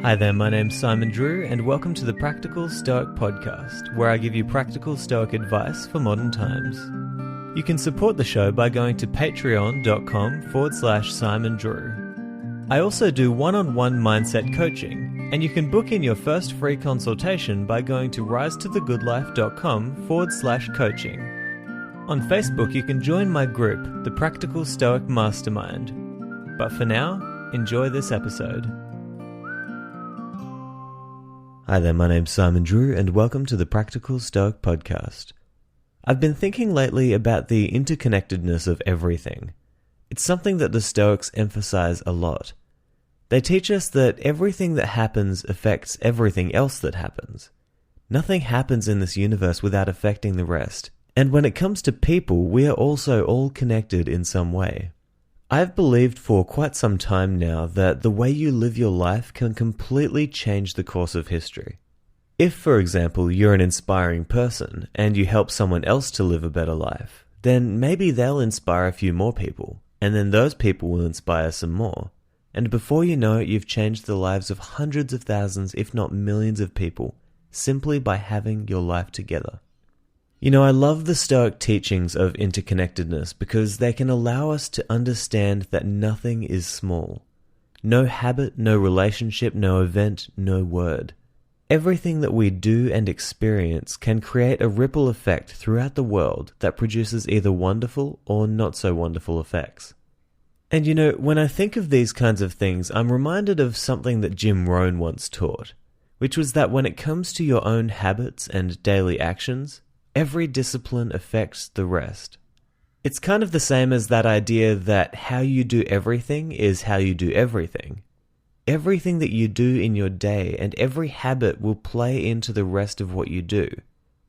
Hi there, my name's Simon Drew, and welcome to the Practical Stoic Podcast, where I give you practical Stoic advice for modern times. You can support the show by going to patreon.com/Simon Drew. I also do one-on-one mindset coaching, and you can book in your first free consultation by going to risetothegoodlife.com/coaching. On Facebook, you can join my group, the Practical Stoic Mastermind. But for now, enjoy this episode. Hi there, my name's Simon Drew, and welcome to the Practical Stoic Podcast. I've been thinking lately about the interconnectedness of everything. It's something that the Stoics emphasize a lot. They teach us that everything that happens affects everything else that happens. Nothing happens in this universe without affecting the rest. And when it comes to people, we are also all connected in some way. I've believed for quite some time now that the way you live your life can completely change the course of history. If, for example, you're an inspiring person and you help someone else to live a better life, then maybe they'll inspire a few more people, and then those people will inspire some more. And before you know it, you've changed the lives of hundreds of thousands, if not millions of people, simply by having your life together. You know, I love the Stoic teachings of interconnectedness because they can allow us to understand that nothing is small. No habit, no relationship, no event, no word. Everything that we do and experience can create a ripple effect throughout the world that produces either wonderful or not so wonderful effects. And you know, when I think of these kinds of things, I'm reminded of something that Jim Rohn once taught, which was that when it comes to your own habits and daily actions, every discipline affects the rest. It's kind of the same as that idea that how you do everything is how you do everything. Everything that you do in your day and every habit will play into the rest of what you do,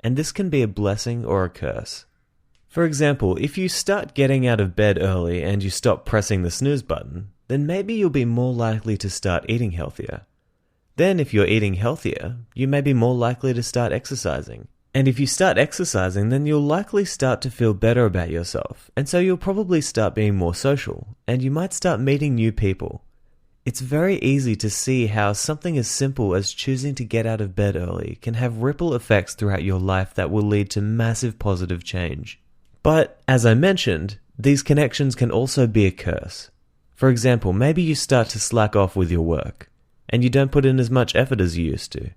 and this can be a blessing or a curse. For example, if you start getting out of bed early and you stop pressing the snooze button, then maybe you'll be more likely to start eating healthier. Then if you're eating healthier, you may be more likely to start exercising. And if you start exercising, then you'll likely start to feel better about yourself, and so you'll probably start being more social, and you might start meeting new people. It's very easy to see how something as simple as choosing to get out of bed early can have ripple effects throughout your life that will lead to massive positive change. But, as I mentioned, these connections can also be a curse. For example, maybe you start to slack off with your work, and you don't put in as much effort as you used to.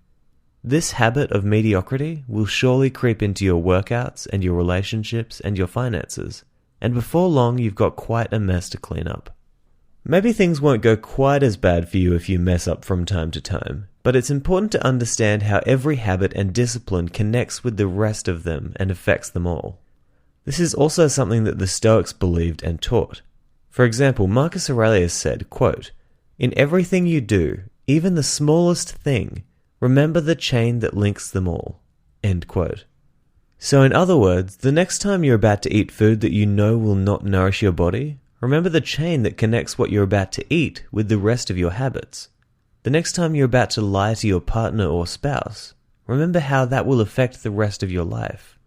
This habit of mediocrity will surely creep into your workouts and your relationships and your finances, and before long you've got quite a mess to clean up. Maybe things won't go quite as bad for you if you mess up from time to time, but it's important to understand how every habit and discipline connects with the rest of them and affects them all. This is also something that the Stoics believed and taught. For example, Marcus Aurelius said, quote, "In everything you do, even the smallest thing, remember the chain that links them all." End quote. So in other words, the next time you're about to eat food that you know will not nourish your body, remember the chain that connects what you're about to eat with the rest of your habits. The next time you're about to lie to your partner or spouse, remember how that will affect the rest of your life.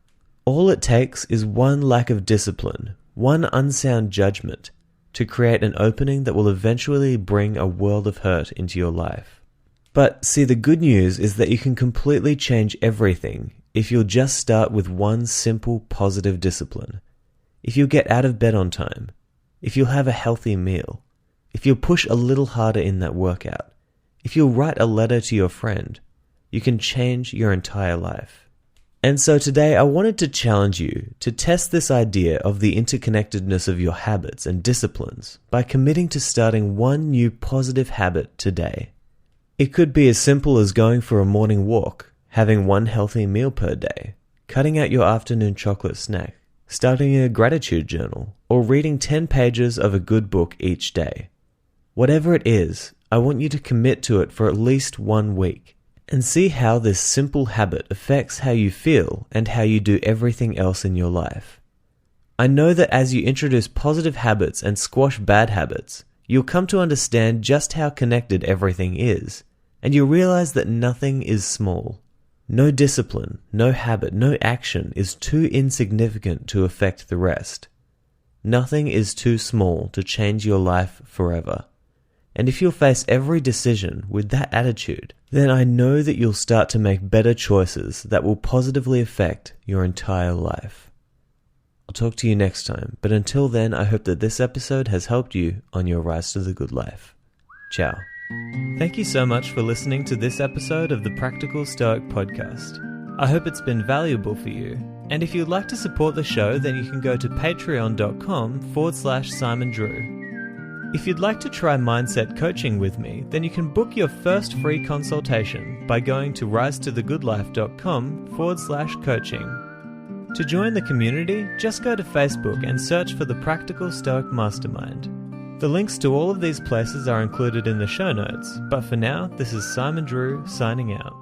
All it takes is one lack of discipline, one unsound judgment, to create an opening that will eventually bring a world of hurt into your life. But see, the good news is that you can completely change everything if you'll just start with one simple positive discipline. If you'll get out of bed on time, if you'll have a healthy meal, if you'll push a little harder in that workout, if you'll write a letter to your friend, you can change your entire life. And so today I wanted to challenge you to test this idea of the interconnectedness of your habits and disciplines by committing to starting one new positive habit today. It could be as simple as going for a morning walk, having one healthy meal per day, cutting out your afternoon chocolate snack, starting a gratitude journal, or reading 10 pages of a good book each day. Whatever it is, I want you to commit to it for at least 1 week, and see how this simple habit affects how you feel and how you do everything else in your life. I know that as you introduce positive habits and squash bad habits, you'll come to understand just how connected everything is, and you'll realize that nothing is small. No discipline, no habit, no action is too insignificant to affect the rest. Nothing is too small to change your life forever. And if you'll face every decision with that attitude, then I know that you'll start to make better choices that will positively affect your entire life. I'll talk to you next time, but until then, I hope that this episode has helped you on your rise to the good life. Ciao. Thank you so much for listening to this episode of the Practical Stoic Podcast. I hope it's been valuable for you. And if you'd like to support the show, then you can go to patreon.com/Simon Drew. If you'd like to try mindset coaching with me, then you can book your first free consultation by going to risetothegoodlife.com/coaching. To join the community, just go to Facebook and search for the Practical Stoic Mastermind. The links to all of these places are included in the show notes, but for now, this is Simon Drew signing out.